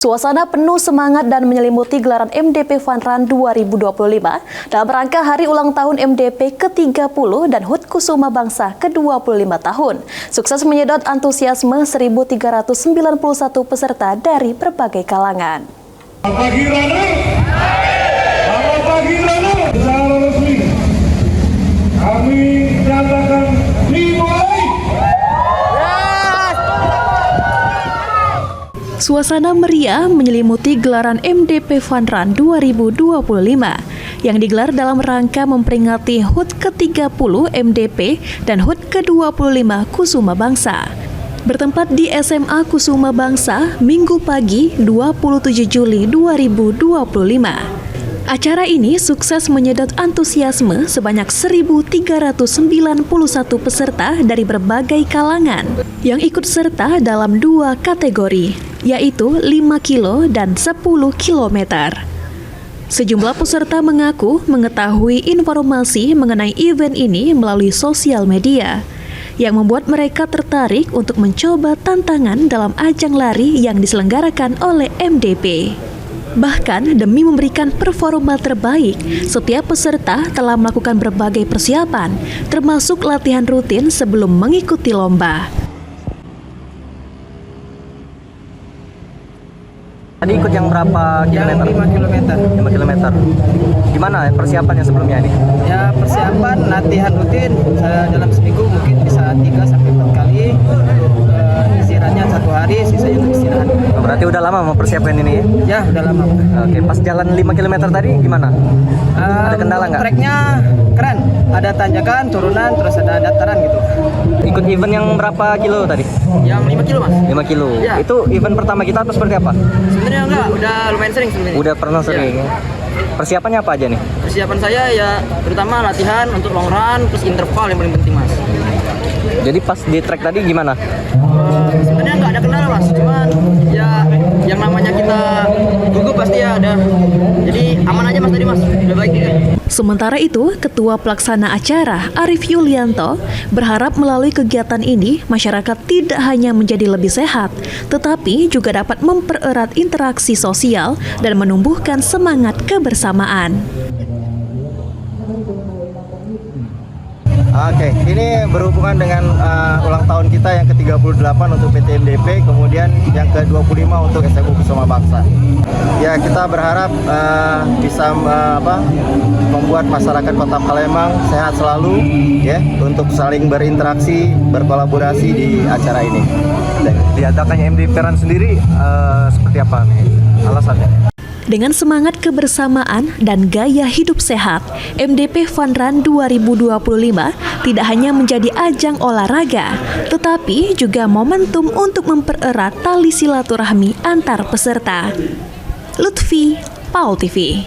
Suasana penuh semangat dan menyelimuti gelaran MDP Fun Run 2025 dalam rangka hari ulang tahun MDP ke-30 dan HUT Kusuma Bangsa ke-25 tahun. Sukses menyedot antusiasme 1.391 peserta dari berbagai kalangan. Selamat pagi Rana. Selamat pagi Rana. Secara resmi kami nyatakan dimulai. Suasana meriah menyelimuti gelaran MDP Fun Run 2025 yang digelar dalam rangka memperingati HUT ke-30 MDP dan HUT ke-25 Kusuma Bangsa. Bertempat di SMA Kusuma Bangsa, Minggu pagi 27 Juli 2025. Acara ini sukses menyedot antusiasme sebanyak 1.391 peserta dari berbagai kalangan yang ikut serta dalam dua kategori, yaitu 5 kilo dan 10 kilometer. Sejumlah peserta mengaku mengetahui informasi mengenai event ini melalui sosial media, yang membuat mereka tertarik untuk mencoba tantangan dalam ajang lari yang diselenggarakan oleh MDP. Bahkan demi memberikan performa terbaik, setiap peserta telah melakukan berbagai persiapan, termasuk latihan rutin sebelum mengikuti lomba. Tadi ikut yang berapa kilometer? 5 kilometer. 5 kilometer. Gimana persiapannya sebelumnya ini? Ya, persiapan latihan rutin dalam seminggu mungkin bisa 3 sampai 4 kali. Istirahatnya 1 hari, sisanya untuk istirahat. Berarti udah lama mempersiapkan ini ya? Ya, udah lama. Oke, pas jalan 5 kilometer tadi gimana? Ada kendala nggak? Treknya keren, ada tanjakan, turunan, terus ada dataran gitu. Ikut event yang berapa kilo tadi? Yang 5 kilo mas? 5 kilo. Ya. Itu event pertama kita atau seperti apa? Sebenarnya enggak, udah lumayan sering sebenarnya. Udah pernah sering. Ya. Persiapannya apa aja nih? Persiapan saya ya terutama latihan untuk long run, terus interval yang paling penting mas. Jadi pas di trek tadi gimana? Sebenarnya nggak ada kendala mas, cuman ya yang namanya kita gugup pasti ya ada. Jadi aman aja mas tadi mas, udah baik ya. Sementara itu, Ketua Pelaksana Acara Arif Yulianto berharap melalui kegiatan ini masyarakat tidak hanya menjadi lebih sehat, tetapi juga dapat mempererat interaksi sosial dan menumbuhkan semangat kebersamaan. Oke, ini berhubungan dengan ulang tahun kita yang ke-38 untuk PT MDP, kemudian yang ke-25 untuk SMA Kusuma Bangsa. Ya, kita berharap bisa membuat masyarakat Kota Palembang sehat selalu, ya, untuk saling berinteraksi, berkolaborasi di acara ini. Diadakannya MDP Run sendiri seperti apa nih alasannya? Dengan semangat kebersamaan dan gaya hidup sehat, MDP Fun Run 2025 tidak hanya menjadi ajang olahraga, tetapi juga momentum untuk mempererat tali silaturahmi antar peserta. Lutfi, PAUL TV.